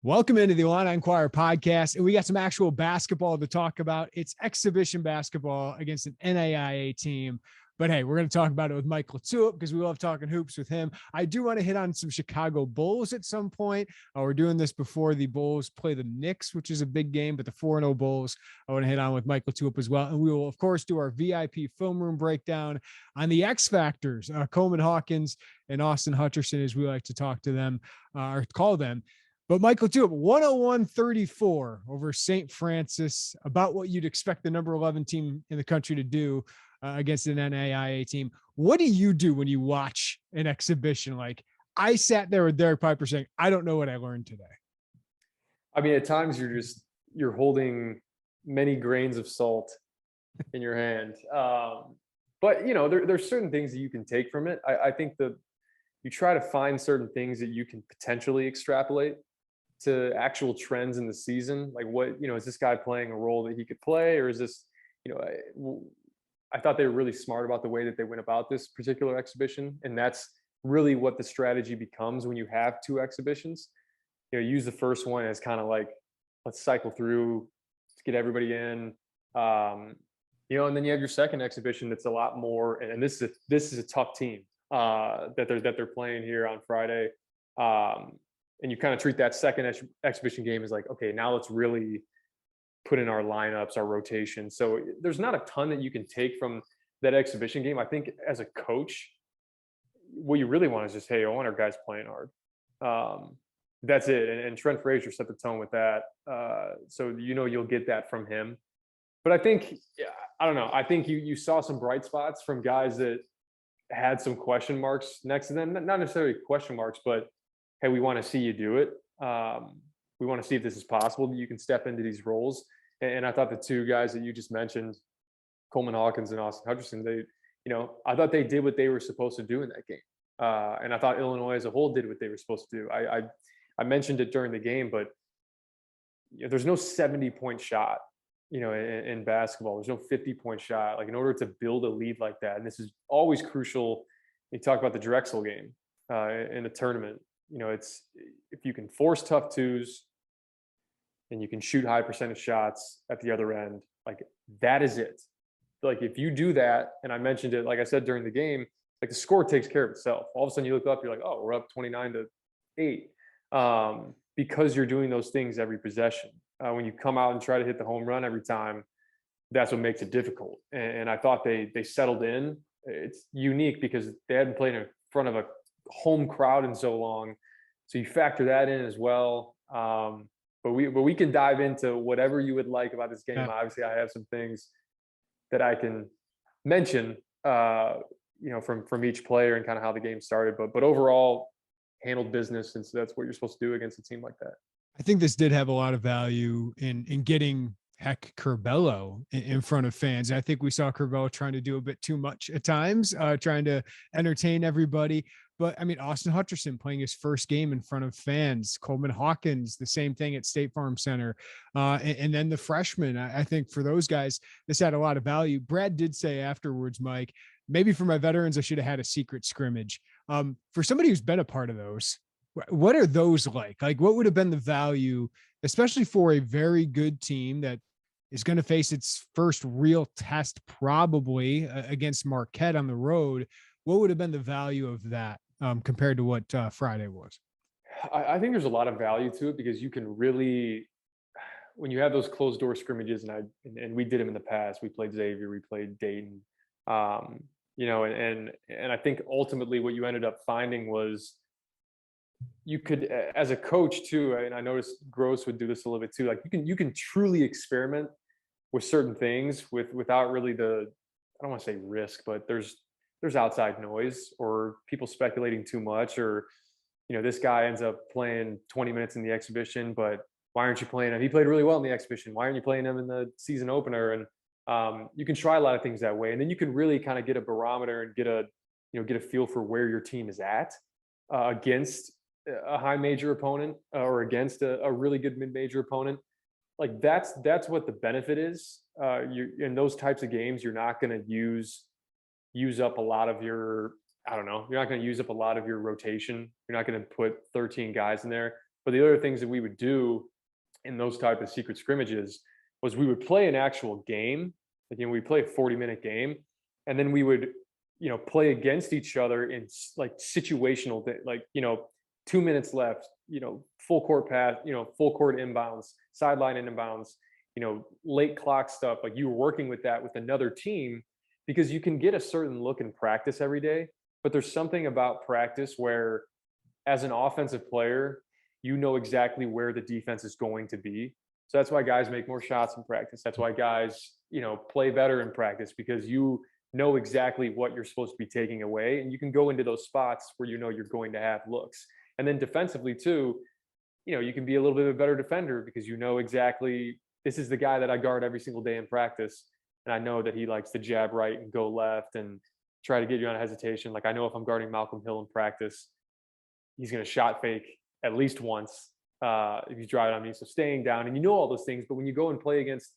Welcome into the Illini Inquirer Podcast, and we got some actual basketball to talk about. It's exhibition basketball against an NAIA team. But hey, we're going to talk about it with Mike LaTulip because we love talking hoops with him. I do want to hit on some Chicago Bulls at some point. We're doing this before the Bulls play the Knicks, which is a big game, but the 4-0 Bulls I want to hit on with Mike LaTulip as well. And we will, of course, do our VIP film room breakdown on the X Factors, Coleman Hawkins and Austin Hutcherson, as we like to talk to them or call them. But Michael LaTulip, 101-34 over St. Francis, about what you'd expect the number 11 team in the country to do against an NAIA team. What do you do when you watch an exhibition? Like, I sat there with Derek Piper saying, I don't know what I learned today. I mean, at times you're holding many grains of salt in your hand. But, you know, there's certain things that you can take from it. I think that you try to find certain things that you can potentially extrapolate to actual trends in the season. Like, what, you know, is this guy playing a role that he could play, or is this, you know, I thought they were really smart about the way that they went about this particular exhibition. And that's really what the strategy becomes when you have two exhibitions. You know, use the first one as kind of like, let's cycle through, let's get everybody in. You know, and then you have your second exhibition that's a lot more, and this is a tough team that they're playing here on Friday. And you kind of treat that second exhibition game as like, okay, now let's really put in our lineups, our rotation. So there's not a ton that you can take from that exhibition game. I think as a coach, what you really want is just, hey, I want our guys playing hard. That's it. And Trent Frazier set the tone with that. So, you know, you'll get that from him. But I think, I don't know, I think you saw some bright spots from guys that had some question marks next to them. Not necessarily question marks, but hey, we want to see you do it. We want to see if this is possible, that you can step into these roles. And I thought the two guys that you just mentioned, Coleman Hawkins and Austin Hutcherson, they, you know, I thought they did what they were supposed to do in that game. And I thought Illinois as a whole did what they were supposed to do. I mentioned it during the game, but you know, there's no 70-point shot, you know, in basketball. There's no 50-point shot. Like, in order to build a lead like that, and this is always crucial. You talk about the Drexel game in the tournament. You know, it's, if you can force tough twos and you can shoot high percentage shots at the other end, like, that is it. Like, if you do that, and I mentioned it, like I said during the game, like, the score takes care of itself. All of a sudden you look up, you're like, oh, we're up 29-8, because you're doing those things every possession. When you come out and try to hit the home run every time, that's what makes it difficult. And I thought they settled in. It's unique because they hadn't played in front of a home crowd in so long, so you factor that in as well. But we can dive into whatever you would like about this game. Yeah. Obviously, I have some things that I can mention, you know, from each player and kind of how the game started. But overall, handled business, since that's what you're supposed to do against a team like that. I think this did have a lot of value in getting Curbelo in front of fans. I think we saw Curbelo trying to do a bit too much at times, trying to entertain everybody. But I mean, Austin Hutcherson playing his first game in front of fans, Coleman Hawkins, the same thing at State Farm Center. And then the freshmen, I think for those guys, this had a lot of value. Brad did say afterwards, Mike, maybe for my veterans, I should have had a secret scrimmage. For somebody who's been a part of those, what are those like? Like, what would have been the value, especially for a very good team that is going to face its first real test probably against Marquette on the road? What would have been the value of that compared to what Friday was? I think there's a lot of value to it, because you can really, when you have those closed door scrimmages, and we did them in the past. We played Xavier, we played Dayton, you know, and I think ultimately what you ended up finding was you could, as a coach too, and I noticed Gross would do this a little bit too, like you can truly experiment with certain things without really I don't want to say risk, but there's outside noise or people speculating too much, or, you know, this guy ends up playing 20 minutes in the exhibition, but why aren't you playing him? He played really well in the exhibition. Why aren't you playing him in the season opener? And you can try a lot of things that way. And then you can really kind of get a barometer and get a feel for where your team is at against a high major opponent or against a really good mid-major opponent. Like, that's what the benefit is. You, in those types of games, you're not going to use up a lot of your, I don't know, you're not going to use up a lot of your rotation. You're not going to put 13 guys in there. But the other things that we would do in those type of secret scrimmages was we would play an actual game. Like, we play a 40-minute game, and then we would, play against each other in like situational, like, 2 minutes left, full court pass, full court inbounds, sideline inbounds, late clock stuff. Like, you were working with that with another team, because you can get a certain look in practice every day, but there's something about practice where, as an offensive player, you know exactly where the defense is going to be. So that's why guys make more shots in practice. That's why guys, play better in practice, because you know exactly what you're supposed to be taking away, and you can go into those spots where you're going to have looks. And then defensively too, you can be a little bit of a better defender, because exactly, this is the guy that I guard every single day in practice, and I know that he likes to jab right and go left and try to get you on a hesitation. Like, I know if I'm guarding Malcolm Hill in practice, he's going to shot fake at least once if he's driving on me. So staying down, and all those things. But when you go and play against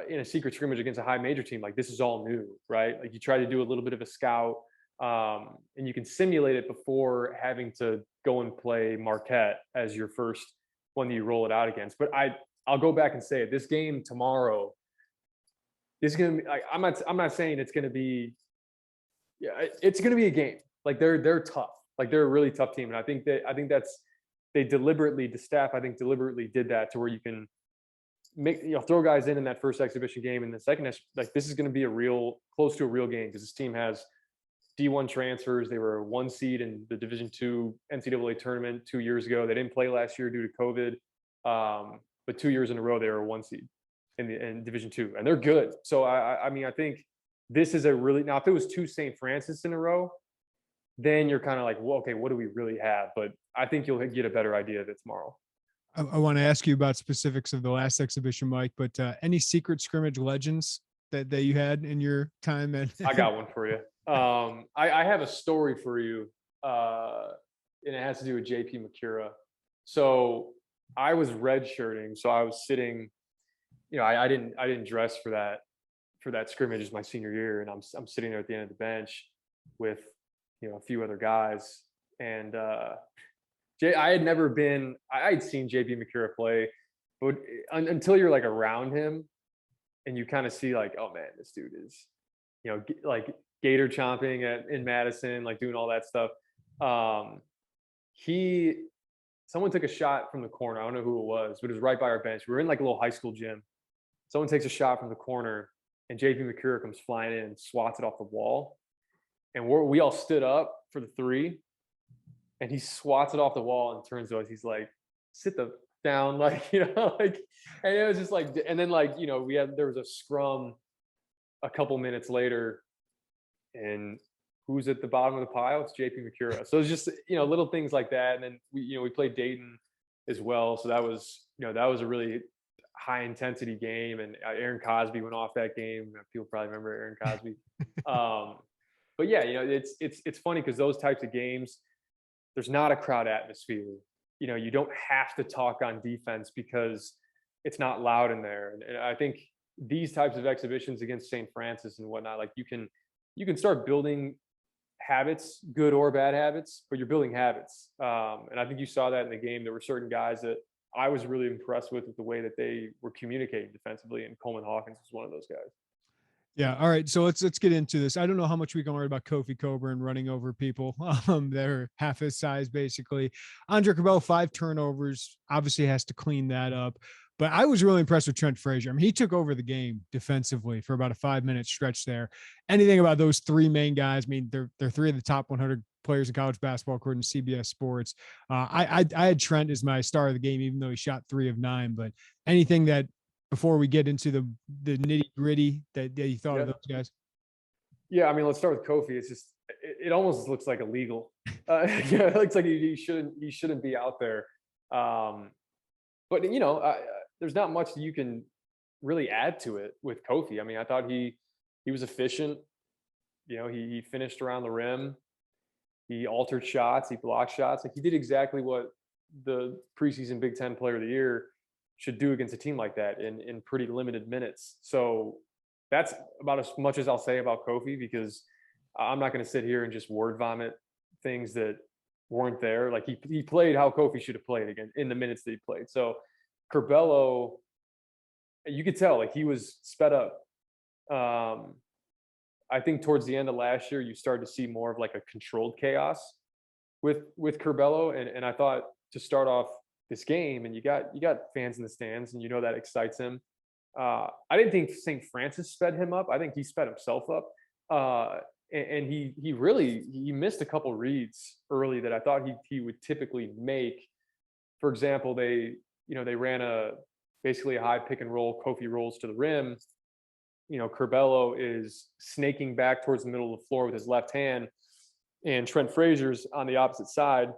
in a secret scrimmage against a high major team, like, this is all new, right? Like, you try to do a little bit of a scout, and you can simulate it before having to go and play Marquette as your first one that you roll it out against. But I'll go back and say it. This game tomorrow is going to be, like, I'm not saying it's going to be, it's going to be a game. Like, they're tough. Like, they're a really tough team. And I think that's, the staff, I think, deliberately did that to where you can make, throw guys in that first exhibition game. And the second, like, this is going to be close to a real game, because this team has D1 transfers. They were a 1 seed in the Division II NCAA tournament 2 years ago. They didn't play last year due to COVID. But 2 years in a row, they were a 1 seed in Division II, and they're good. So I mean, I think this is now, if it was 2 St. Francis in a row, then you're kind of like, well, okay, what do we really have? But I think you'll get a better idea of it tomorrow. I want to ask you about specifics of the last exhibition, Mike, but any secret scrimmage legends that you had in your time? I got one for you. I have a story for you, and it has to do with JP McCura. So I was redshirting, so I was sitting, I didn't dress for that scrimmage as my senior year, and I'm sitting there at the end of the bench with a few other guys, and I had seen JP McCura play, but until you're like around him, and you kind of see like, oh man, this dude is, like gator chomping in Madison, like doing all that stuff. Someone took a shot from the corner. I don't know who it was, but it was right by our bench. We were in like a little high school gym. Someone takes a shot from the corner, and JP McCura comes flying in and swats it off the wall. And we all stood up for the 3, and he swats it off the wall and turns to us. He's like, sit down, like, like, and it was just like, and then like, there was a scrum a couple minutes later, and who's at the bottom of the pile? It's JP McCura. So it's just, little things like that. And then we played Dayton as well. So that was a really high intensity game. And Aaron Cosby went off that game. People probably remember Aaron Cosby. But yeah, it's funny, because those types of games, there's not a crowd atmosphere. You don't have to talk on defense because it's not loud in there. And I think these types of exhibitions against St. Francis and whatnot, like, you can start building habits, good or bad habits, but you're building habits. And I think you saw that in the game. There were certain guys that I was really impressed with the way that they were communicating defensively, and Coleman Hawkins was one of those guys. Yeah. All right. So let's get into this. I don't know how much we can learn about Kofi Coburn running over people that are half his size, basically. Andre Cabell, 5 turnovers, obviously has to clean that up. But I was really impressed with Trent Frazier. I mean, he took over the game defensively for about a 5-minute stretch there. Anything about those 3 main guys? I mean, they're 3 of the top 100 players in college basketball, according to CBS Sports. I had Trent as my star of the game, even though he shot 3 of 9. But anything that, before we get into the nitty gritty, that you thought of those guys? Yeah, I mean, let's start with Kofi. It's just, it almost looks like illegal. It looks like he shouldn't be out there. But there's not much that you can really add to it with Kofi. I mean, I thought he was efficient. He finished around the rim. He altered shots. He blocked shots. Like, he did exactly what the preseason Big Ten Player of the Year should do against a team like that in pretty limited minutes. So that's about as much as I'll say about Kofi, because I'm not going to sit here and just word vomit things that weren't there. Like he played how Kofi should have played again in the minutes that he played. So Curbelo, you could tell like he was sped up. I think towards the end of last year, you started to see more of like a controlled chaos with Curbelo, and I thought to start off this game, and you got fans in the stands, and that excites him. I didn't think St. Francis sped him up. I think he sped himself up. And he really missed a couple reads early that I thought he would typically make. For example, they ran basically a high pick and roll. Kofi rolls to the rim. Curbelo is snaking back towards the middle of the floor with his left hand, and Trent Frazier's on the opposite side.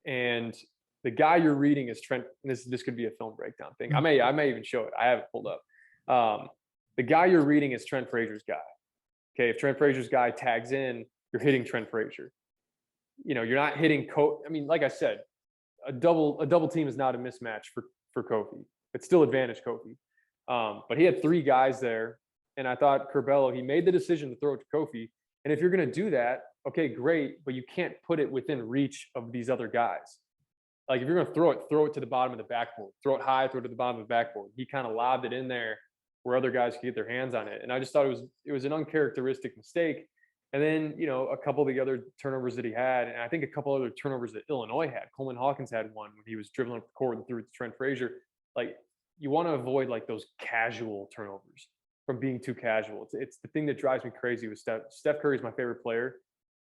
And the guy you're reading is Trent. And this could be a film breakdown thing. I may even show it. I have it pulled up. The guy you're reading is Trent Frazier's guy. Okay, if Trent Frazier's guy tags in, you're hitting Trent Frazier. You're not hitting like I said, a double team is not a mismatch for Kofi. It's still advantage Kofi. But he had three guys there, and I thought Curbelo, he made the decision to throw it to Kofi. And if you're going to do that, okay, great, but you can't put it within reach of these other guys. Like if you're going to throw it to the bottom of the backboard, throw it high, throw it to the bottom of the backboard. He kind of lobbed it in there where other guys could get their hands on it. And I just thought it was an uncharacteristic mistake. And then, a couple of the other turnovers that he had, and I think a couple other turnovers that Illinois had. Coleman Hawkins had one when he was dribbling up the court and threw it to Trent Frazier. Like, you want to avoid like those casual turnovers from being too casual. It's the thing that drives me crazy with Steph. Steph Curry is my favorite player,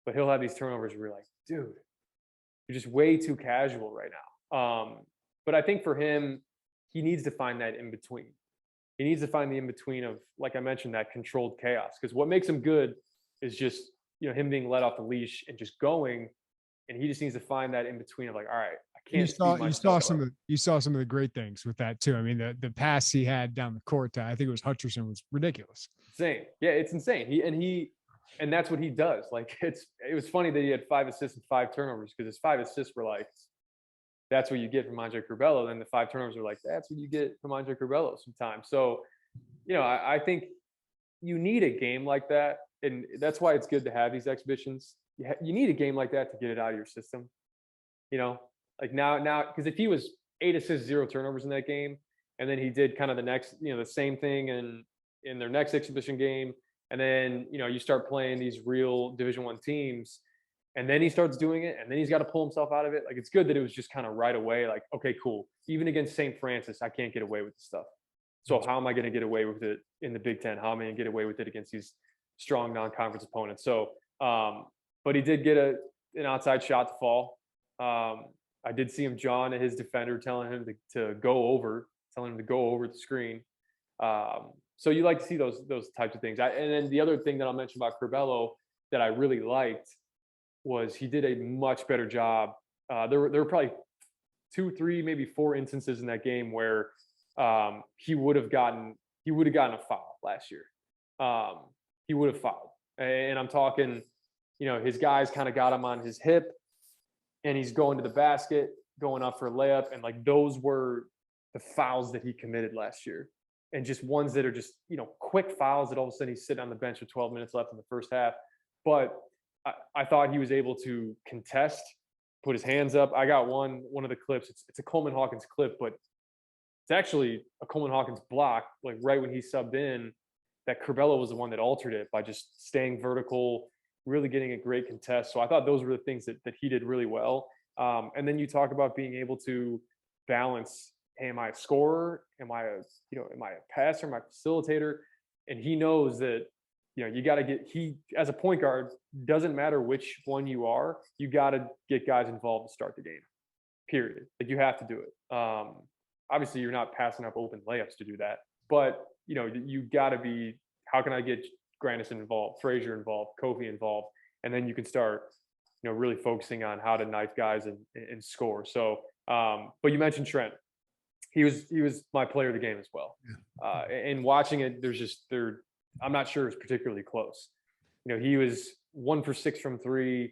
but he'll have these turnovers where you're like, dude, you're just way too casual right now. But I think for him, he needs to find that in between. He needs to find the in between of, like I mentioned, that controlled chaos. Because what makes him good is just him being let off the leash and just going. And he just needs to find that in between of like, all right, I can't. You saw some of the great things with that too. I mean, the pass he had down the court to, I think it was Hutcherson, was ridiculous. Insane. Yeah, it's insane. And that's what he does. Like it was funny that he had 5 assists and 5 turnovers, because his 5 assists were like, that's what you get from Andre Curbelo. Then the 5 turnovers are like, that's what you get from Andre Curbelo sometimes. So, I think you need a game like that. And that's why it's good to have these exhibitions. You need a game like that to get it out of your system. Like now, because if he was 8 assists, 0 turnovers in that game, and then he did kind of the next, the same thing in their next exhibition game, and then, you start playing these real Division I teams, and then he starts doing it, and then he's got to pull himself out of it. Like, it's good that it was just kind of right away. Like, okay, cool. Even against St. Francis, I can't get away with this stuff. So how am I going to get away with it in the Big Ten? How am I going to get away with it against these strong non-conference opponents? So, but he did get an outside shot to fall. I did see him jawing at his defender, telling him to go over the screen. So you like to see those types of things. And then the other thing that I'll mention about Curbelo that I really liked was he did a much better job. There were probably 2, 3, maybe 4 instances in that game where he would have gotten a foul last year. He would have fouled, and I'm talking, his guys kind of got him on his hip, and he's going to the basket, going up for a layup, and like those were the fouls that he committed last year, and just ones that are just quick fouls that all of a sudden he's sitting on the bench with 12 minutes left in the first half. But I thought he was able to contest, put his hands up. I got one of the clips. It's a Coleman Hawkins clip, but it's actually a Coleman Hawkins block, like right when he subbed in, that Curbelo was the one that altered it by just staying vertical, really getting a great contest. So I thought those were the things that he did really well. And then you talk about being able to balance, hey, am I a scorer? Am I a passer? Am I a facilitator? And he knows that, you got to as a point guard, doesn't matter which one you are, you got to get guys involved to start the game, period. Like, you have to do it. Obviously you're not passing up open layups to do that, but you got to be, how can I get Grandison involved, Frazier involved, Kofi involved, and then you can start, really focusing on how to knife guys and score. So, but you mentioned Trent. He was my player of the game as well. Yeah. And watching it, I'm not sure it was particularly close. He was 1 for 6 from 3.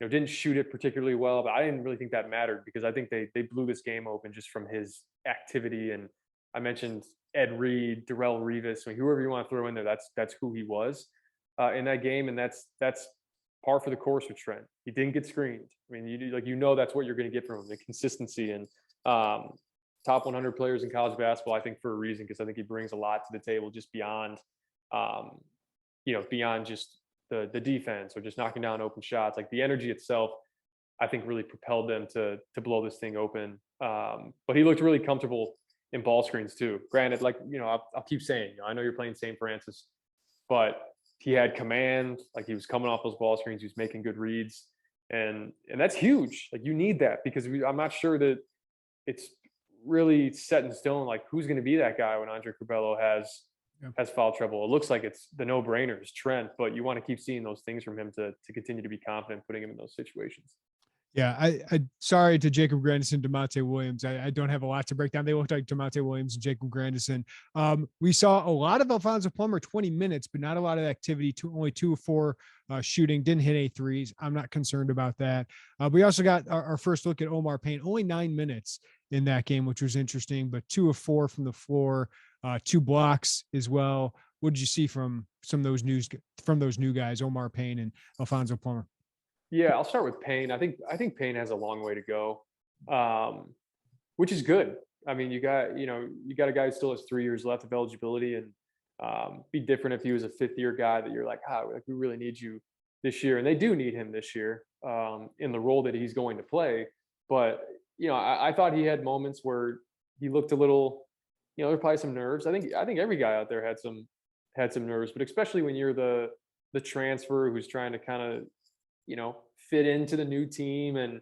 Didn't shoot it particularly well, but I didn't really think that mattered, because I think they blew this game open just from his activity. And I mentioned Ed Reed, Darrell Revis, whoever you want to throw in there, that's who he was in that game. And that's par for the course with Trent. He didn't get screened. I mean, that's what you're going to get from him, the consistency. And top 100 players in college basketball, I think, for a reason, because I think he brings a lot to the table just beyond, beyond just the defense or just knocking down open shots. Like the energy itself, I think, really propelled them to blow this thing open. But he looked really comfortable in ball screens too. Granted, I'll keep saying, I know you're playing St. Francis, but he had command. Like, he was coming off those ball screens, he was making good reads, and that's huge. Like, you need that, because I'm not sure that it's really set in stone, like, who's going to be that guy when Andre Curbelo has foul trouble. It looks like it's the no-brainers, Trent, but you want to keep seeing those things from him to continue to be confident putting him in those situations. Yeah, I sorry to Jacob Grandison, DeMonte Williams. I don't have a lot to break down. They looked like DeMonte Williams and Jacob Grandison. We saw a lot of Alfonso Plummer, 20 minutes, but not a lot of activity. Only 2 of 4 shooting. Didn't hit any threes. I'm not concerned about that. We also got our first look at Omar Payne. Only 9 minutes in that game, which was interesting, but 2 of 4 from the floor, 2 blocks as well. What did you see from those new guys, Omar Payne and Alfonso Plummer? Yeah, I'll start with Payne. I think Payne has a long way to go, which is good. I mean, you got a guy who still has 3 years left of eligibility, and be different if he was a 5th-year guy that you're like, we really need you this year, and they do need him this year in the role that he's going to play. But I thought he had moments where he looked a little, there's probably some nerves. I think every guy out there had some nerves, but especially when you're the transfer who's trying to kind of fit into the new team, and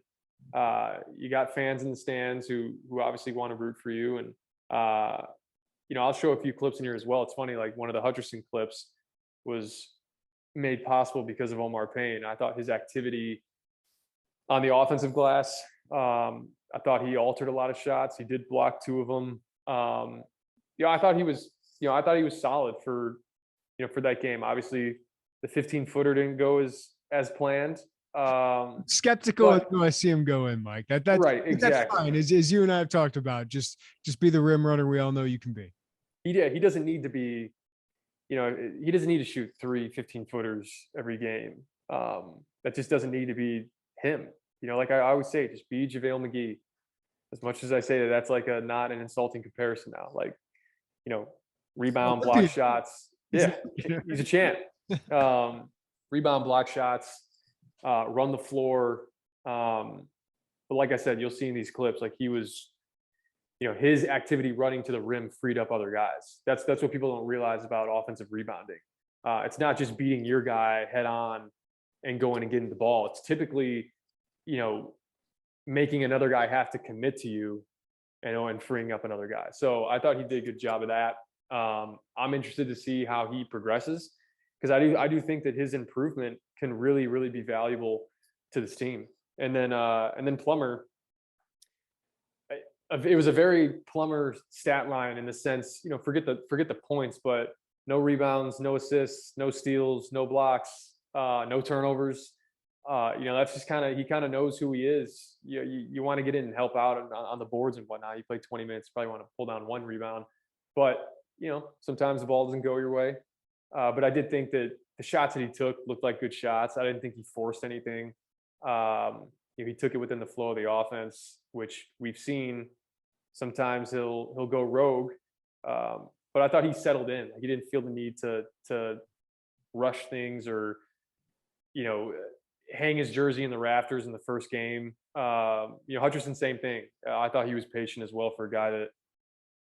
you got fans in the stands who obviously want to root for you. And I'll show a few clips in here as well. It's funny, like one of the Hutcherson clips was made possible because of Omar Payne. I thought his activity on the offensive glass, I thought he altered a lot of shots. He did block 2 of them. I thought he was solid for that game. Obviously the 15-footer didn't go as planned. Skeptical until I see him go in, Mike. That's right. Exactly. That's fine. As you and I have talked about, just be the rim runner we all know you can be. He doesn't need to be, he doesn't need to shoot 3 15-footers every game. That just doesn't need to be him. Like I always say, just be JaVale McGee. As much as I say that's like not an insulting comparison now. Like, rebound, block shots. Yeah, he's a champ. Rebound, block shots, run the floor. But like I said, you'll see in these clips, like he was, his activity running to the rim freed up other guys. That's what people don't realize about offensive rebounding. It's not just beating your guy head on and going and getting the ball. It's typically, making another guy have to commit to you and freeing up another guy. So I thought he did a good job of that. I'm interested to see how he progresses, because I do think that his improvement can really, really be valuable to this team. And then Plummer, it was a very Plummer stat line in the sense, forget the points, but no rebounds, no assists, no steals, no blocks, no turnovers. That's just he kind of knows who he is. You want to get in and help out on the boards and whatnot. You play 20 minutes, probably want to pull down 1 rebound, but sometimes the ball doesn't go your way. But I did think that the shots that he took looked like good shots. I didn't think he forced anything. He took it within the flow of the offense, which we've seen. Sometimes he'll go rogue, but I thought he settled in. He didn't feel the need to rush things or hang his jersey in the rafters in the first game. Hutcherson, same thing. I thought he was patient as well for a guy that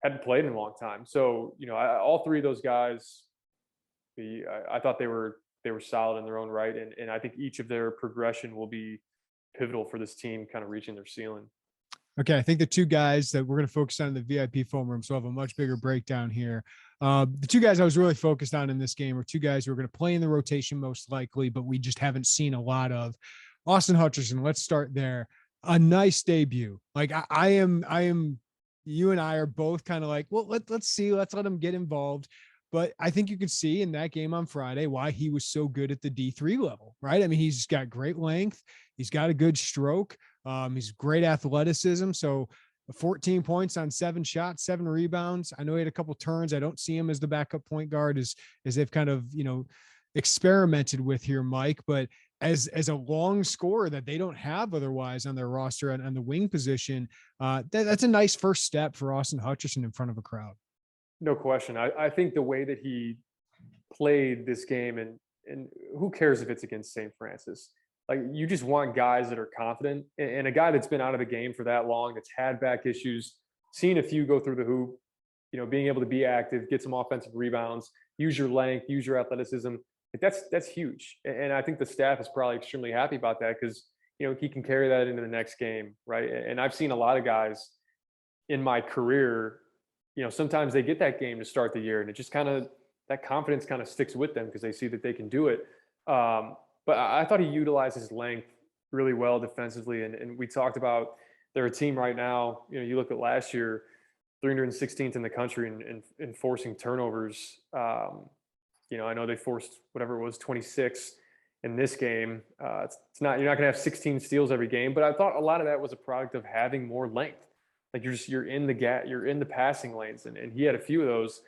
hadn't played in a long time. So all 3 of those guys, I thought they were solid in their own right, and I think each of their progression will be pivotal for this team kind of reaching their ceiling. Okay, I think the 2 guys that we're going to focus on in the VIP foam room, so I'll have a much bigger breakdown here. The 2 guys I was really focused on in this game are 2 guys who are going to play in the rotation most likely, but we just haven't seen a lot of. Austin Hutcherson, let's start there. A nice debut. Like I am. You and I are both kind of like, well, let's see, let's let him get involved. But I think you could see in that game on Friday why he was so good at the D3 level, right? I mean, he's got great length. He's got a good stroke. He's great athleticism. So 14 points on 7 shots, 7 rebounds. I know he had a couple turns. I don't see him as the backup point guard as they've kind of, experimented with here, Mike, but as a long scorer that they don't have otherwise on their roster on the wing position. That's a nice first step for Austin Hutcherson in front of a crowd. No question. I think the way that he played this game, and who cares if it's against St. Francis? Like, you just want guys that are confident, and a guy that's been out of the game for that long, that's had back issues, seen a few go through the hoop, being able to be active, get some offensive rebounds, use your length, use your athleticism. Like, that's huge. And I think the staff is probably extremely happy about that because, he can carry that into the next game, right? And I've seen a lot of guys in my career, sometimes they get that game to start the year and it just that confidence kind of sticks with them because they see that they can do it. But I thought he utilized his length really well defensively. And we talked about they're a team right now, you look at last year, 316th in the country in forcing turnovers. I know they forced whatever it was, 26 in this game. It's not, you're not going to have 16 steals every game, but I thought a lot of that was a product of having more length. Like, you're in the gap, you're in the passing lanes. And he had a few of those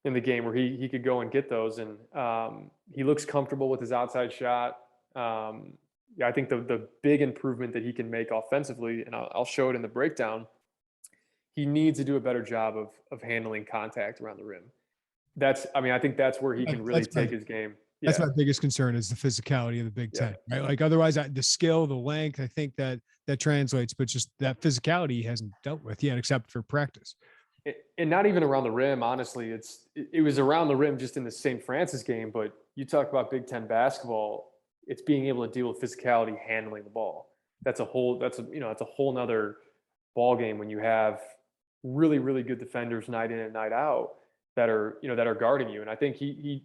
in the game where he could go and get those. And he looks comfortable with his outside shot. I think the big improvement that he can make offensively, and I'll show it in the breakdown, he needs to do a better job of handling contact around the rim. I think that's where he can really take his game. Yeah. That's my biggest concern is the physicality of the Big Ten, right? Like, otherwise the skill, the length, I think that translates, but just that physicality he hasn't dealt with yet, except for practice. And not even around the rim, honestly. It was around the rim just in the St. Francis game, but you talk about Big Ten basketball, it's being able to deal with physicality handling the ball. That's a whole nother ball game when you have really, really good defenders night in and night out that are guarding you. And I think he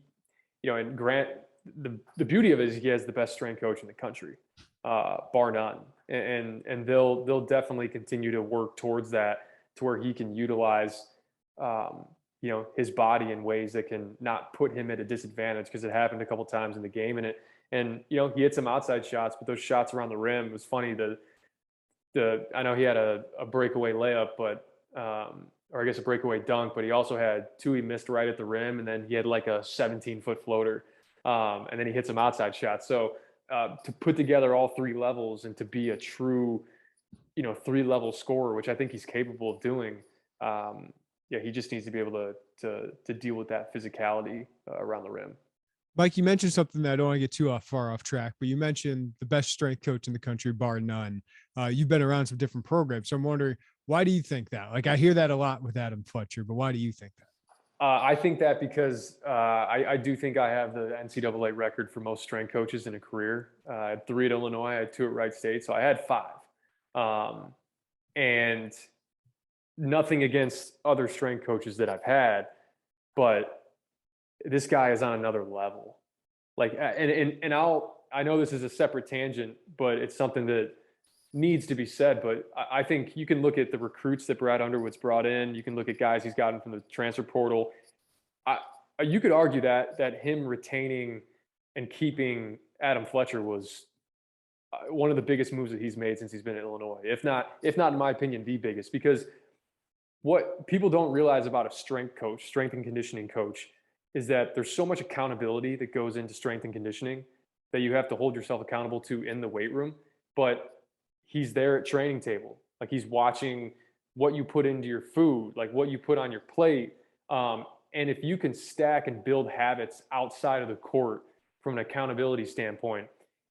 and Grant, the beauty of it is he has the best strength coach in the country, bar none. And they'll definitely continue to work towards that, to where he can utilize, his body in ways that can not put him at a disadvantage, because it happened a couple times in the game. And he hit some outside shots, but those shots around the rim, it was funny. I know he had a breakaway layup, but or I guess a breakaway dunk, but he also had two he missed right at the rim, and then he had like a 17-foot floater, and then he hit some outside shots. So to put together all three levels and to be a true, 3-level scorer, which I think he's capable of doing, he just needs to be able to deal with that physicality around the rim. Mike, you mentioned something that I don't want to get too far off track, but you mentioned the best strength coach in the country, bar none. You've been around some different programs, so I'm wondering, why do you think that? Like, I hear that a lot with Adam Fletcher, but why do you think that? I think that because I do think I have the NCAA record for most strength coaches in a career. I had 3 at Illinois, I had 2 at Wright State, so I had 5. And nothing against other strength coaches that I've had, but this guy is on another level. Like, and I know this is a separate tangent, but it's something that needs to be said. But I think you can look at the recruits that Brad Underwood's brought in. You can look at guys he's gotten from the transfer portal. You could argue that him retaining and keeping Adam Fletcher was one of the biggest moves that he's made since he's been in Illinois. If not, in my opinion, the biggest. Because what people don't realize about a strength and conditioning coach, is that there's so much accountability that goes into strength and conditioning that you have to hold yourself accountable to in the weight room. But he's there at training table. Like, he's watching what you put into your food, like what you put on your plate. And if you can stack and build habits outside of the court from an accountability standpoint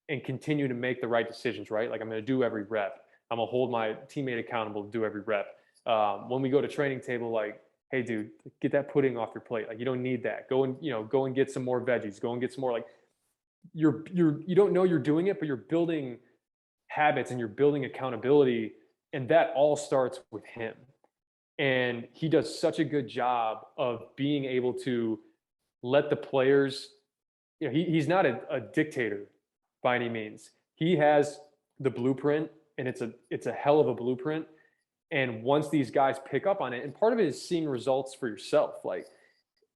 and continue to make the right decisions, right? Like, I'm going to do every rep. I'm going to hold my teammate accountable to do every rep. When we go to training table, like, hey dude, get that pudding off your plate. Like, you don't need that. Go and get some more veggies. Go and get some more. Like, you don't know you're doing it, but you're building habits and you're building accountability. And that all starts with him. And he does such a good job of being able to let the players, he's not a dictator by any means. He has the blueprint, and it's a hell of a blueprint. And once these guys pick up on it, and part of it is seeing results for yourself. Like,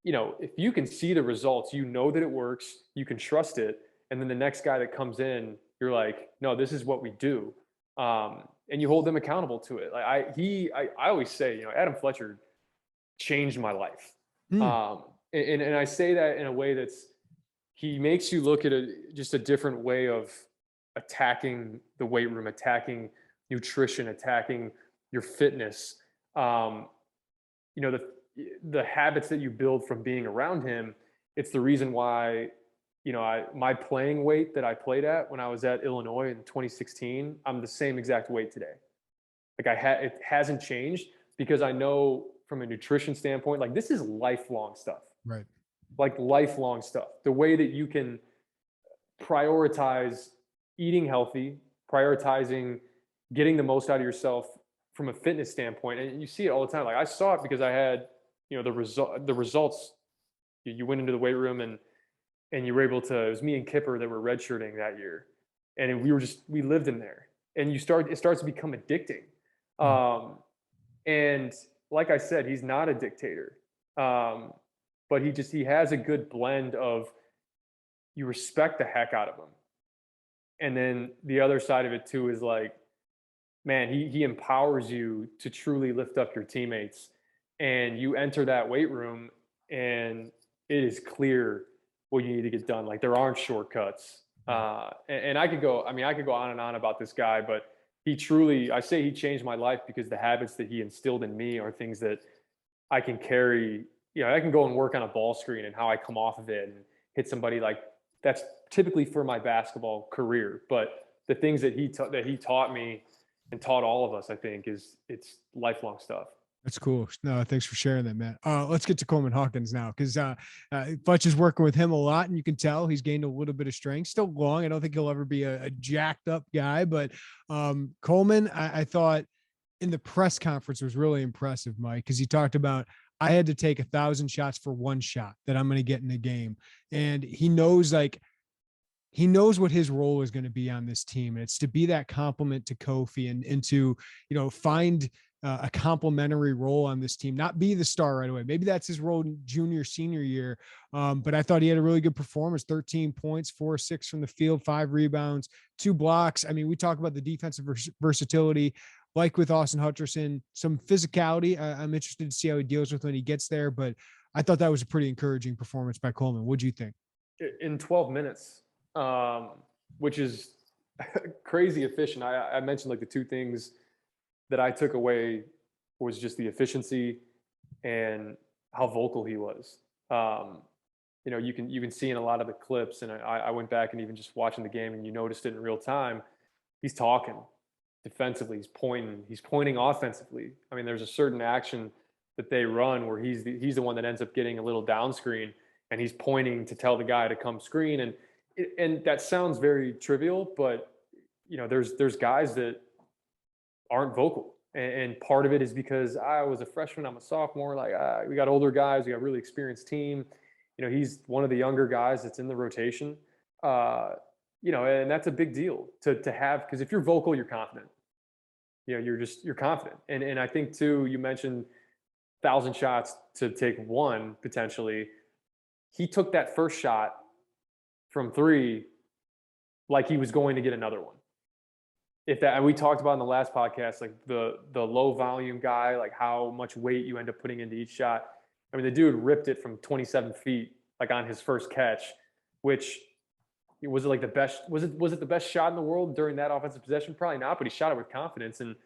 if you can see the results, you know that it works, you can trust it. And then the next guy that comes in, you're like, no, this is what we do. And you hold them accountable to it. Like, I always say, Adam Fletcher changed my life. And I say that in a way that's he makes you look at just a different way of attacking the weight room, attacking nutrition, attacking your fitness. The habits that you build from being around him, it's the reason why, my playing weight that I played at when I was at Illinois in 2016, I'm the same exact weight today. Like it hasn't changed, because I know from a nutrition standpoint, like this is lifelong stuff. Right. Like lifelong stuff. The way that you can prioritize eating healthy, prioritizing getting the most out of yourself from a fitness standpoint. And you see it all the time. Like I saw it because I had, the results. You went into the weight room and you were able to, it was me and Kipper that were redshirting that year. And we lived in there, and it starts to become addicting. And like I said, he's not a dictator. But he has a good blend of, you respect the heck out of him. And then the other side of it too is like, man, he empowers you to truly lift up your teammates. And you enter that weight room and it is clear what you need to get done. Like there aren't shortcuts. And I could go on and on about this guy, but he changed my life, because the habits that he instilled in me are things that I can carry. I can go and work on a ball screen and how I come off of it and hit somebody. Like that's typically for my basketball career. But the things that he taught me and taught all of us, I think it's lifelong stuff. That's cool. No, thanks for sharing that, Matt. Let's get to Coleman Hawkins now, because Fletch is working with him a lot, and you can tell he's gained a little bit of strength. Still long. I don't think he'll ever be a jacked up guy, but Coleman, I thought in the press conference was really impressive, Mike, because he talked about, I had to take 1,000 shots for one shot that I'm going to get in the game. And he knows what his role is going to be on this team. And it's to be that complement to Kofi and to, find a complementary role on this team, not be the star right away. Maybe that's his role in junior, senior year. But I thought he had a really good performance, 13 points, 4 or 6 from the field, 5 rebounds, 2 blocks. I mean, we talk about the defensive versatility, like with Austin Hutcherson, some physicality. I'm interested to see how he deals with when he gets there, but I thought that was a pretty encouraging performance by Coleman. What'd you think? In 12 minutes, which is crazy efficient. I mentioned like the two things that I took away was just the efficiency and how vocal he was. You can see in a lot of the clips, and I went back and even just watching the game, and you noticed it in real time. He's talking defensively, he's pointing offensively. I mean, there's a certain action that they run where he's the one that ends up getting a little down screen, and he's pointing to tell the guy to come screen. And that sounds very trivial, but there's guys that aren't vocal. And part of it is because I was a freshman, I'm a sophomore, like we got older guys, we got a really experienced team. He's one of the younger guys that's in the rotation. And that's a big deal to have, because if you're vocal, you're confident. You're confident. And I think too, you mentioned 1,000 shots to take one potentially. He took that first shot from 3 like he was going to get another one. And we talked about in the last podcast, like the low volume guy, like how much weight you end up putting into each shot. I mean, the dude ripped it from 27 feet, like on his first catch, which was it like the best, was it the best shot in the world during that offensive possession? Probably not, but he shot it with confidence. And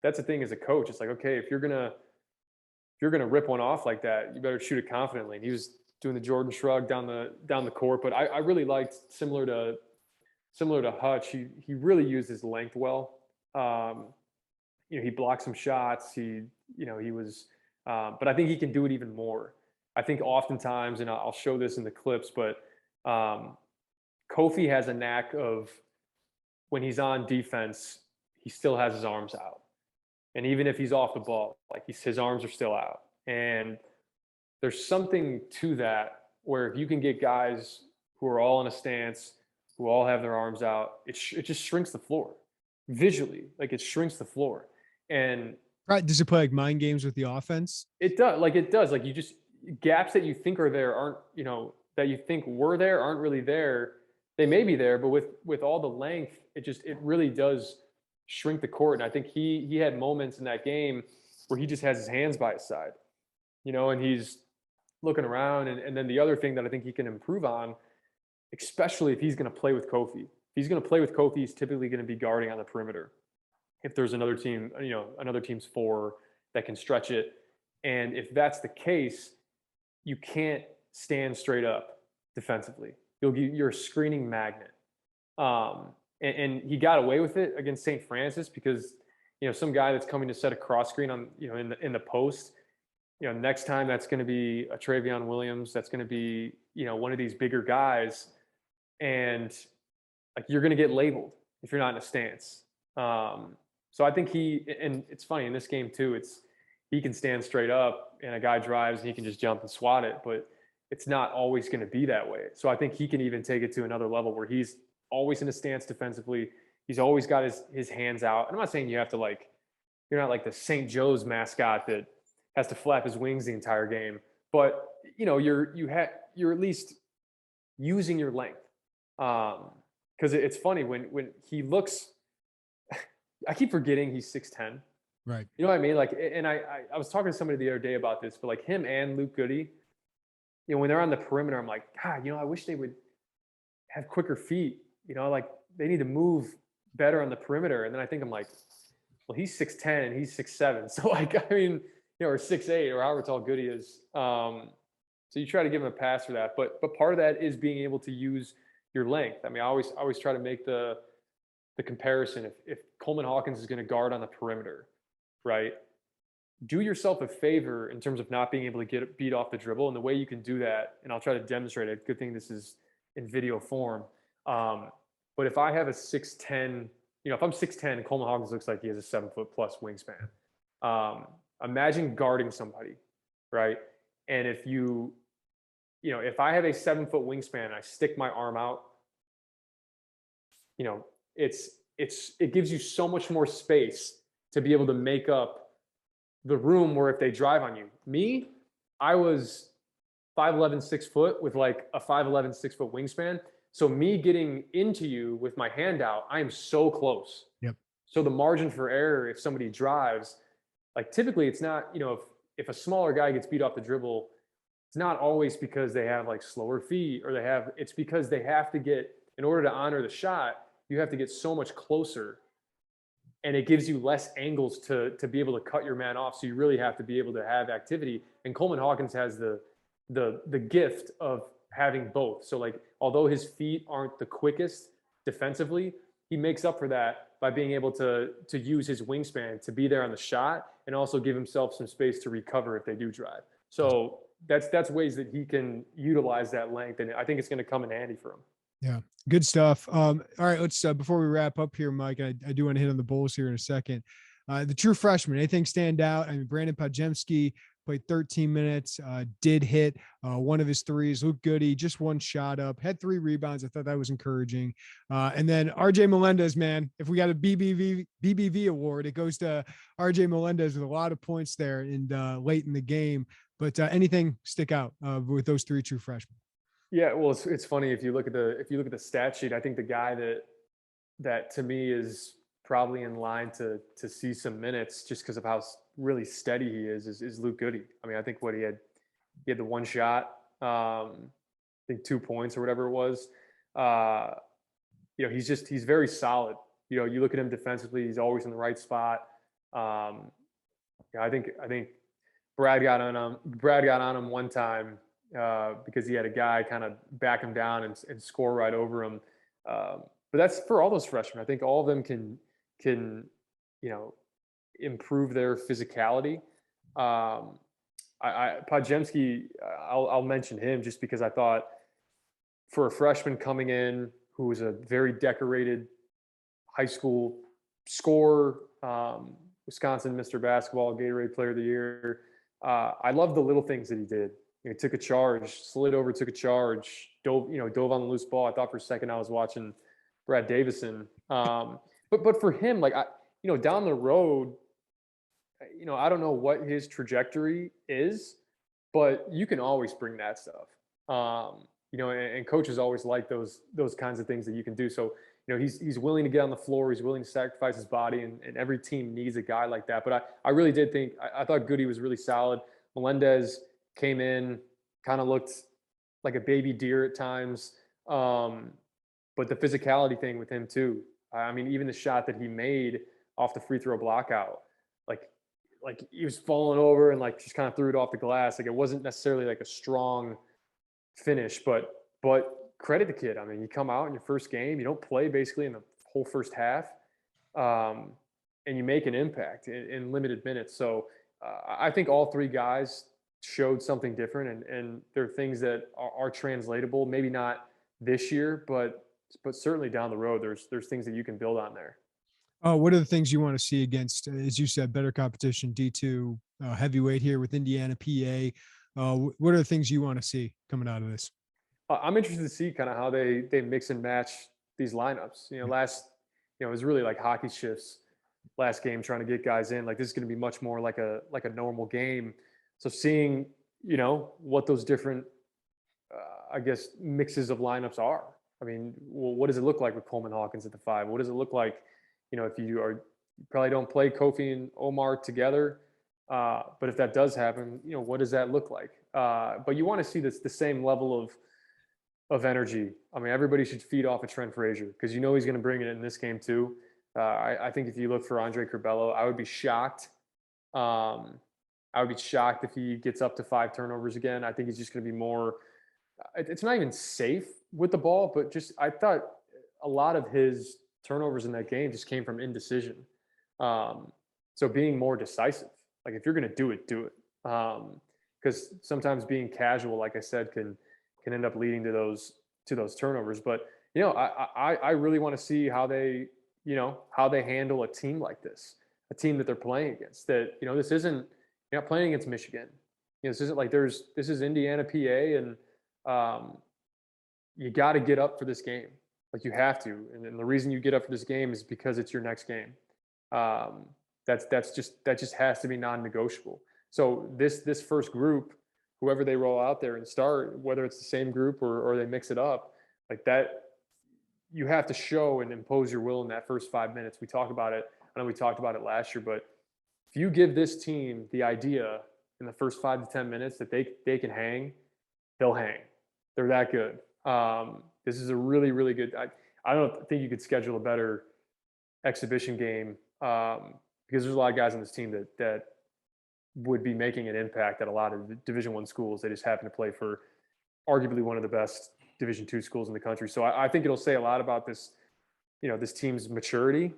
that's the thing as a coach. It's like, okay, if you're going to rip one off like that, you better shoot it confidently. And he was doing the Jordan shrug down the court, but I really liked, similar to Hutch, he really used his length well. He blocked some shots. He was, but I think he can do it even more. I think oftentimes, and I'll show this in the clips, but Kofi has a knack of, when he's on defense, he still has his arms out. And even if he's off the ball, like his arms are still out. And there's something to that, where if you can get guys who are all in a stance, who all have their arms out, it just shrinks the floor visually. Like it shrinks the floor. And right, does it play like mind games with the offense? It does. Like you just, gaps that you think are there aren't, that you think were there aren't really there. They may be there, but with all the length, it really does shrink the court. And I think he had moments in that game where he just has his hands by his side, and he's looking around. And then the other thing that I think he can improve on especially if he's going to play with Kofi. If he's going to play with Kofi, he's typically going to be guarding on the perimeter. If there's another team, another team's four that can stretch it. And if that's the case, you can't stand straight up defensively. You're a screening magnet. And he got away with it against St. Francis because, some guy that's coming to set a cross screen on, in the post, next time that's going to be a Travion Williams. That's going to be, one of these bigger guys. And like, you're going to get labeled if you're not in a stance. So I think and it's funny in this game too, he can stand straight up and a guy drives and he can just jump and swat it, but it's not always going to be that way. So I think he can even take it to another level where he's always in a stance defensively. He's always got his hands out. And I'm not saying you have to you're not like the St. Joe's mascot that has to flap his wings the entire game, but you're at least using your length. Cause it's funny when he looks, I keep forgetting he's 6'10". Right. You know what I mean? Like, and I was talking to somebody the other day about this, but like him and Luke Goody, when they're on the perimeter, I'm like, God, I wish they would have quicker feet. Like they need to move better on the perimeter. And then I think I'm like, well, he's 6'10" and he's 6'7". So like, I mean, or 6'8" or however tall Goody is. So you try to give him a pass for that. But part of that is being able to use your length. I mean, I always try to make the comparison. If Coleman Hawkins is going to guard on the perimeter, right? Do yourself a favor in terms of not being able to get beat off the dribble. And the way you can do that, and I'll try to demonstrate it. Good thing this is in video form. But if I have a 6'10", if I'm 6'10", Coleman Hawkins looks like he has a 7-foot plus wingspan. Imagine guarding somebody, right? And if if I have a 7-foot wingspan and I stick my arm out, it gives you so much more space to be able to make up the room where if they drive on you. Me, I was 5'11", 6 foot with like a 5'11", 6 foot wingspan. So me getting into you with my hand out, I am so close. Yep. So the margin for error, if somebody drives, like typically it's not, if a smaller guy gets beat off the dribble, it's not always because they have like slower feet or it's because they have to get, in order to honor the shot, you have to get so much closer and it gives you less angles to be able to cut your man off. So you really have to be able to have activity. And Coleman Hawkins has the gift of having both. So like, although his feet aren't the quickest defensively, he makes up for that by being able to use his wingspan to be there on the shot and also give himself some space to recover if they do drive. So that's ways that he can utilize that length. And I think it's going to come in handy for him. Yeah. Good stuff. All right. Let's, before we wrap up here, Mike, I do want to hit on the Bulls here in a second. The true freshman, anything stand out? I mean, Brandon Podziemski played 13 minutes, did hit one of his threes. Luke Goody, just one shot up, had 3 rebounds. I thought that was encouraging. And then RJ Melendez, man, if we got a BBV award, it goes to RJ Melendez with a lot of points there and late in the game. But anything stick out with those 3 true freshmen? Yeah, well, it's funny if you look at the stat sheet. I think the guy that to me is probably in line to see some minutes just because of how really steady he is Luke Goody. I mean, I think he had the one shot, I think 2 points or whatever it was. He's very solid. You look at him defensively, he's always in the right spot. I think Brad got on him one time because he had a guy kind of back him down and score right over him. But that's for all those freshmen. I think all of them can improve their physicality. Podziemski, I'll mention him just because I thought for a freshman coming in who was a very decorated high school scorer, Wisconsin Mr. Basketball, Gatorade Player of the Year. I love the little things that he did. He took a charge, slid over, took a charge, dove on the loose ball. I thought for a second I was watching Brad Davison. But for him, down the road, I don't know what his trajectory is, but you can always bring that stuff. And coaches always like those kinds of things that you can do. So, he's willing to get on the floor. He's willing to sacrifice his body, and every team needs a guy like that. But I really did think I thought Goody was really solid. Melendez came in, kind of looked like a baby deer at times. But the physicality thing with him too. I mean, even the shot that he made off the free throw block out, like he was falling over and like just kind of threw it off the glass. Like it wasn't necessarily like a strong finish, but credit the kid. I mean, you come out in your first game, you don't play basically in the whole first half, and you make an impact in limited minutes. So I think all three guys showed something different, and there are things that are translatable. Maybe not this year, but certainly down the road, there's things that you can build on there. What are the things you want to see against, as you said, better competition, D2 heavyweight here with Indiana, PA? What are the things you want to see coming out of this? I'm interested to see kind of how they mix and match these lineups. You know, it was really like hockey shifts last game, trying to get guys in. Like this is going to be much more like a normal game. So seeing, you know, what those different, I guess, mixes of lineups are. I mean, well, what does it look like with Coleman Hawkins at the 5? What does it look like, you know, if you probably don't play Kofi and Omar together, but if that does happen, you know, what does that look like? But you want to see the same level of energy. I mean, everybody should feed off of Trent Frazier because you know he's going to bring it in this game too. I think if you look for Andre Curbelo, I would be shocked. I would be shocked if he gets up to 5 turnovers again. I think he's just going to be more. It's not even safe with the ball, but just I thought a lot of his turnovers in that game just came from indecision. So being more decisive, like if you're going to do it, do it. Because sometimes being casual, like I said, can end up leading to those turnovers. But you know, I really want to see how they handle a team like this, a team that they're playing against. That, you know, this isn't, you're not playing against Michigan. You know, this isn't like this is Indiana, PA, and you got to get up for this game. Like you have to, and the reason you get up for this game is because it's your next game. That just has to be non-negotiable. So this first group, whoever they roll out there and start, whether it's the same group or they mix it up, like that, you have to show and impose your will in that first 5 minutes. We talk about it. I know we talked about it last year, but if you give this team the idea in the first 5 to 10 minutes that they can hang, they'll hang. They're that good. This is a really, really good. I don't think you could schedule a better exhibition game because there's a lot of guys on this team that would be making an impact at a lot of Division I schools. They just happen to play for arguably one of the best Division II schools in the country. So I think it'll say a lot about this, you know, this team's maturity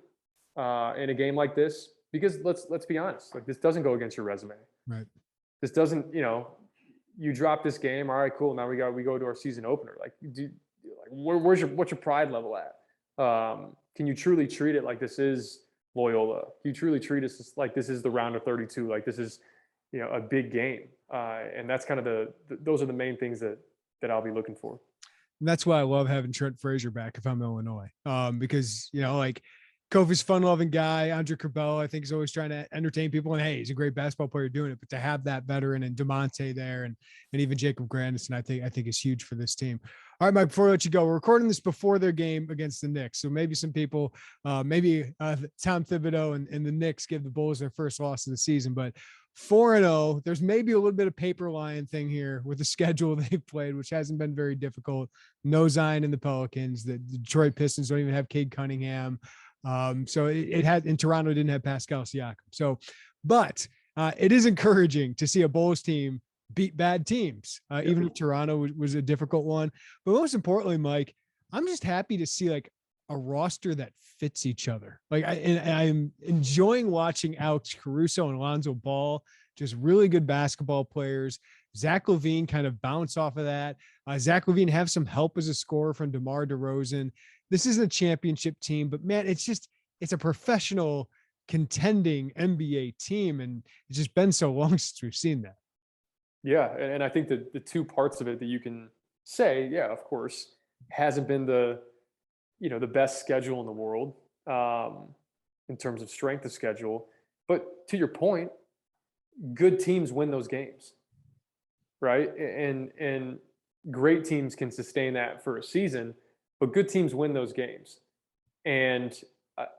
in a game like this. Because let's be honest, like this doesn't go against your resume. Right. This doesn't, you know, you drop this game. All right, cool. Now we go to our season opener. Like, what's your pride level at? Can you truly treat it like this is Loyola? Can you truly treat it like this is the round of 32? Like this is, you know, a big game. And that's kind of those are the main things that I'll be looking for. And that's why I love having Trent Frazier back if I'm Illinois, because, you know, like Kofi's fun-loving guy. Andre Curbelo, I think, is always trying to entertain people. And hey, he's a great basketball player doing it. But to have that veteran and DeMonte there, and even Jacob Grandison, I think is huge for this team. All right, Mike. Before I let you go, we're recording this before their game against the Knicks, so maybe some people, Tom Thibodeau and the Knicks give the Bulls their first loss of the season, but 4-0. There's maybe a little bit of paper lion thing here with the schedule they've played, which hasn't been very difficult. No Zion and the Pelicans. The Detroit Pistons don't even have Cade Cunningham. So it had, in Toronto didn't have Pascal Siakam. So, but it is encouraging to see a Bulls team beat bad teams, even if Toronto was a difficult one. But most importantly, Mike, I'm just happy to see like a roster that fits each other. Like I'm enjoying watching Alex Caruso and Alonzo Ball, just really good basketball players. Zach LaVine kind of bounce off of that. Zach LaVine have some help as a scorer from DeMar DeRozan. This isn't a championship team, but man, it's a professional contending NBA team. And it's just been so long since we've seen that. Yeah. And I think that the two parts of it that you can say, yeah, of course, hasn't been the best schedule in the world in terms of strength of schedule. But to your point, good teams win those games, right? And great teams can sustain that for a season, but good teams win those games. And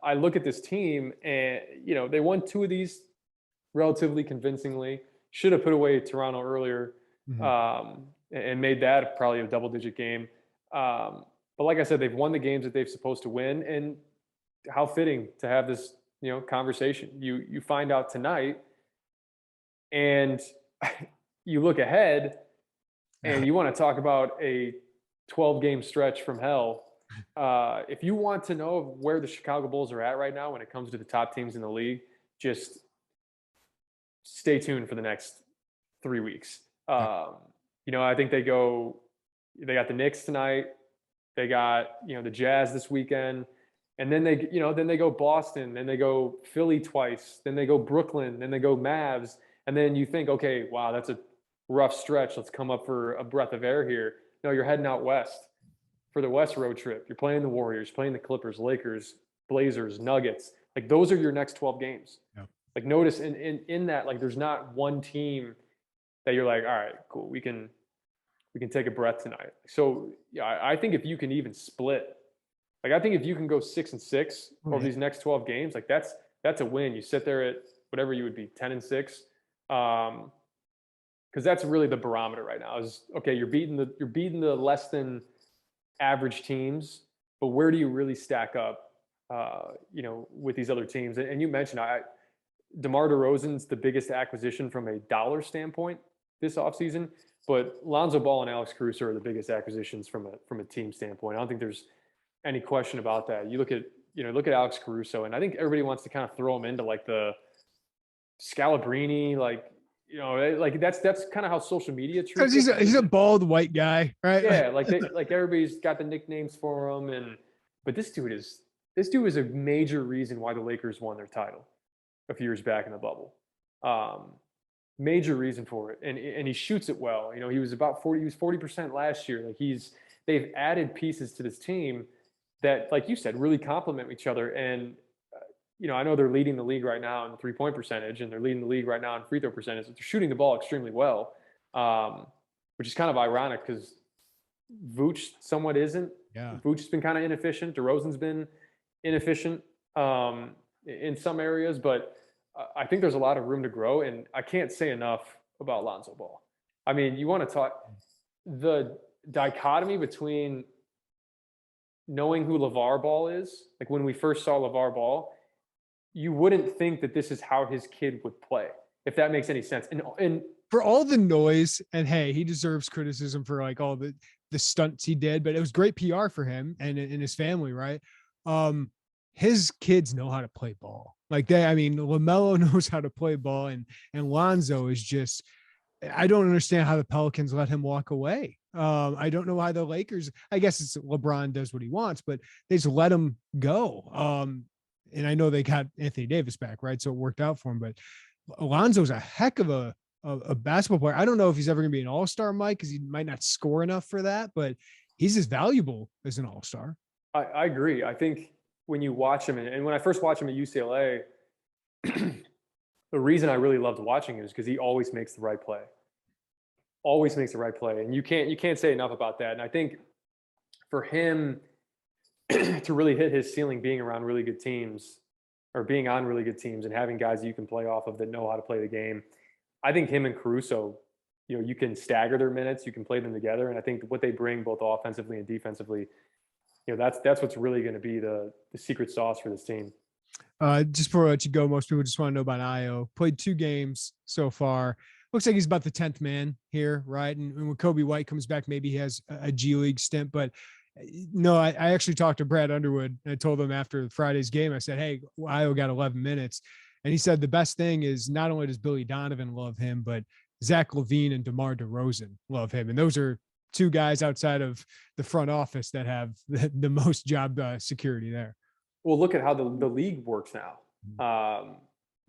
I look at this team and, you know, they won 2 of these relatively convincingly, should have put away Toronto earlier and made that probably a double-digit game. But like I said, they've won the games that they've supposed to win, and how fitting to have this, conversation. You find out tonight, and you look ahead, and you want to talk about a 12-game stretch from hell. If you want to know where the Chicago Bulls are at right now when it comes to the top teams in the league, just stay tuned for the next 3 weeks. I think they got the Knicks tonight. They got, the Jazz this weekend. And then they go Boston, then they go Philly twice, then they go Brooklyn, then they go Mavs. And then you think, okay, wow, that's a rough stretch. Let's come up for a breath of air here. No, you're heading out west for the West road trip. You're playing the Warriors, playing the Clippers, Lakers, Blazers, Nuggets. Like, those are your next 12 games. Yeah. Like, notice in that, like, there's not one team that you're like, all right, cool, we can take a breath tonight. So yeah, I think if you can even split, like, I think if you can go 6-6 over these next 12 games, like, that's a win. You sit there at whatever you would be, 10-6. Because that's really the barometer right now is, okay, you're beating the less than average teams, but where do you really stack up, with these other teams? And you mentioned DeMar DeRozan's the biggest acquisition from a dollar standpoint this offseason, but Lonzo Ball and Alex Caruso are the biggest acquisitions from a team standpoint. I don't think there's any question about that. You look at Alex Caruso, and I think everybody wants to kind of throw him into like the Scalabrini, like that's kind of how social media treats him. He's a bald white guy, right? Yeah, like everybody's got the nicknames for him, but this dude is a major reason why the Lakers won their title a few years back in the bubble. Major reason for it, and he shoots it well. He was 40% last year. Like, they've added pieces to this team that, like you said, really complement each other. And I know they're leading the league right now in 3-point percentage, and they're leading the league right now in free throw percentage. They're shooting the ball extremely well, which is kind of ironic because Vooch somewhat isn't. Yeah, Vooch has been kind of inefficient. DeRozan's been inefficient in some areas, but I think there's a lot of room to grow, and I can't say enough about Lonzo Ball. I mean, you want to talk the dichotomy between knowing who LeVar Ball is. Like, when we first saw LeVar Ball, you wouldn't think that this is how his kid would play, if that makes any sense. And for all the noise, and hey, he deserves criticism for like all the stunts he did, but it was great PR for him and his family, right? His kids know how to play ball. Like, LaMelo knows how to play ball, and Lonzo is just, I don't understand how the Pelicans let him walk away. I don't know why the Lakers, I guess it's LeBron does what he wants, but they just let him go. And I know they got Anthony Davis back, right? So it worked out for him, but Alonzo's a heck of a basketball player. I don't know if he's ever going to be an all-star, Mike, because he might not score enough for that, but he's as valuable as an all-star. I agree. I think when you watch him, and when I first watched him at UCLA, the reason I really loved watching him is because he always makes the right play. Always makes the right play. And you can't say enough about that. And I think for him to really hit his ceiling being around really good teams, or being on really good teams, and having guys that you can play off of that know how to play the game, I think him and Caruso, you can stagger their minutes, you can play them together. And I think what they bring both offensively and defensively, that's what's really going to be the secret sauce for this team. Just before I let you go, most people just want to know about Io. Played 2 games so far. Looks like he's about the 10th man here, right? And when Kobe White comes back, maybe he has a G League stint. But no, I actually talked to Brad Underwood, and I told him after Friday's game, I said, hey, Io got 11 minutes. And he said the best thing is not only does Billy Donovan love him, but Zach LaVine and DeMar DeRozan love him. And those are 2 guys outside of the front office that have the most job security there. Well, look at how the league works now.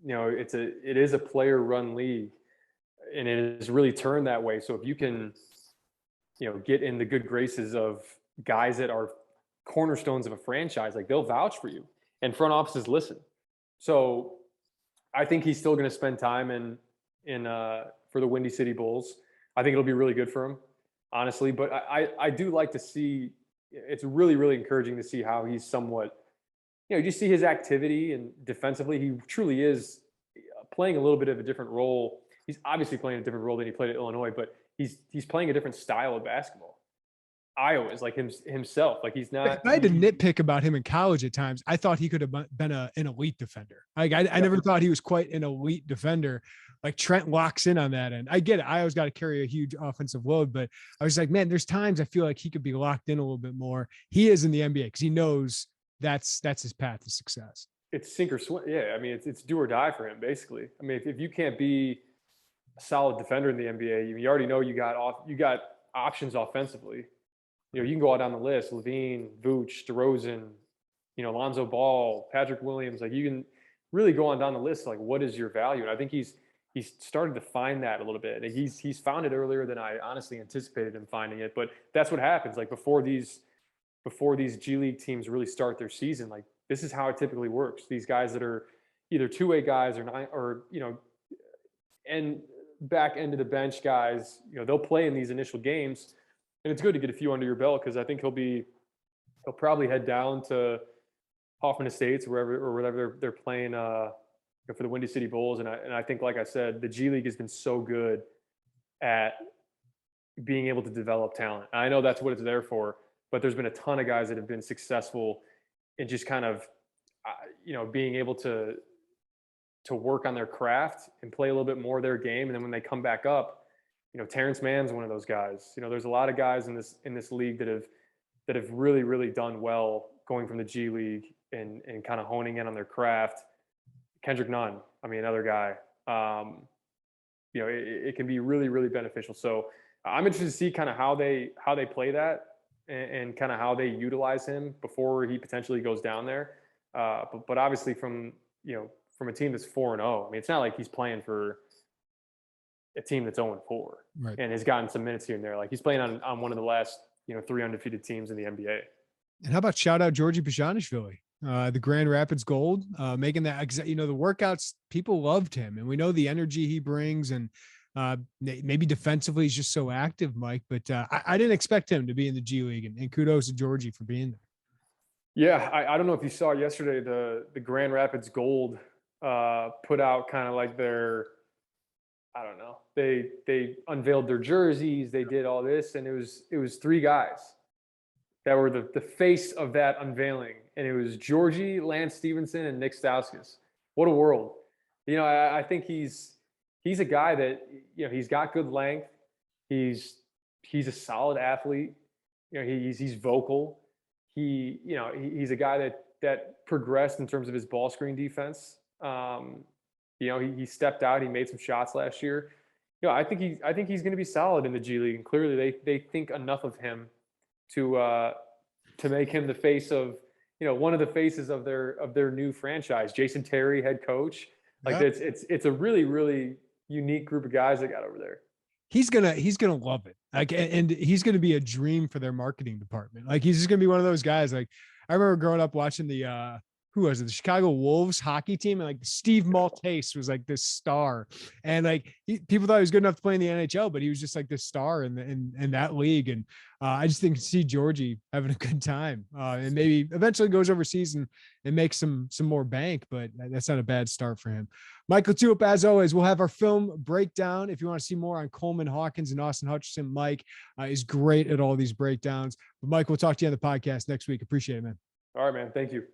It is a player-run league, and it has really turned that way. So if you can, get in the good graces of guys that are cornerstones of a franchise, like, they'll vouch for you, and front offices listen. So I think he's still going to spend time for the Windy City Bulls. I think it'll be really good for him, honestly. But I do like to see. It's really, really encouraging to see how he's somewhat. You see his activity, and defensively, he truly is playing a little bit of a different role. He's obviously playing a different role than he played at Illinois, but he's playing a different style of basketball. Iowa's, like himself. Like he's not. If I had to nitpick about him in college at times, I thought he could have been an elite defender. Like I never thought he was quite an elite defender. Like Trent locks in on that end. I get it. I always got to carry a huge offensive load, but I was like, man, there's times I feel like he could be locked in a little bit more. He is in the NBA because he knows that's his path to success. It's sink or swim. Yeah, I mean, it's do or die for him, basically. I mean, if you can't be a solid defender in the NBA, you already know you got options offensively. You know, you can go out down the list: Levine, Vooch, DeRozan, Lonzo Ball, Patrick Williams. Like you can really go on down the list. Like, what is your value? And I think he's started to find that a little bit. And he's found it earlier than I honestly anticipated him finding it. But that's what happens. Like before these G League teams really start their season, like this is how it typically works. These guys that are either two-way guys and back end of the bench guys, they'll play in these initial games, and it's good to get a few under your belt because I think he'll probably head down to Hoffman Estates or whatever they're playing for the Windy City Bulls, and I think, like I said, the G League has been so good at being able to develop talent. I know that's what it's there for, but there's been a ton of guys that have been successful in just kind of being able to work on their craft and play a little bit more of their game, and then when they come back up, Terrence Mann's one of those guys. There's a lot of guys in this league that have really, really done well going from the G League and kind of honing in on their craft. Kendrick Nunn, I mean, another guy. It can be really, really beneficial. So I'm interested to see kind of how they play that and kind of how they utilize him before he potentially goes down there. But obviously from a team that's 4-0, I mean, it's not like he's playing for a team that's 0-4 right, and has gotten some minutes here and there. Like he's playing on one of the last 3 undefeated teams in the NBA. And how about shout out Georgie Pajaniashvili, the Grand Rapids Gold, making that, the workouts, people loved him, and we know the energy he brings, and maybe defensively he's just so active, Mike, but I didn't expect him to be in the G League, and kudos to Georgie for being there. Yeah. I don't know if you saw yesterday, the Grand Rapids Gold put out kind of like their, I don't know, they unveiled their jerseys, they did all this, and it was 3 guys that were the face of that unveiling. And it was Georgie, Lance Stevenson, and Nick Stauskas. What a world. I think he's a guy that, he's got good length. He's a solid athlete. He's vocal. He's a guy that progressed in terms of his ball screen defense. He stepped out, he made some shots last year. I think he's going to be solid in the G League. And clearly they think enough of him to make him the face of, one of the faces of their new franchise. Jason Terry, head coach. Like yep. It's a really, really unique group of guys that got over there. He's gonna love it. Like, and he's gonna be a dream for their marketing department. Like, he's just gonna be one of those guys. Like, I remember growing up watching the who was it? The Chicago Wolves hockey team, and like Steve Maltese was like this star, and like people thought he was good enough to play in the NHL, but he was just like this star in that league. And I just think to see Georgie having a good time, and maybe eventually goes overseas and makes some more bank, but that's not a bad start for him. Mike LaTulip, as always, we'll have our film breakdown. If you want to see more on Coleman Hawkins and Austin Hutcherson, Mike is great at all these breakdowns. But Mike, we'll talk to you on the podcast next week. Appreciate it, man. All right, man. Thank you.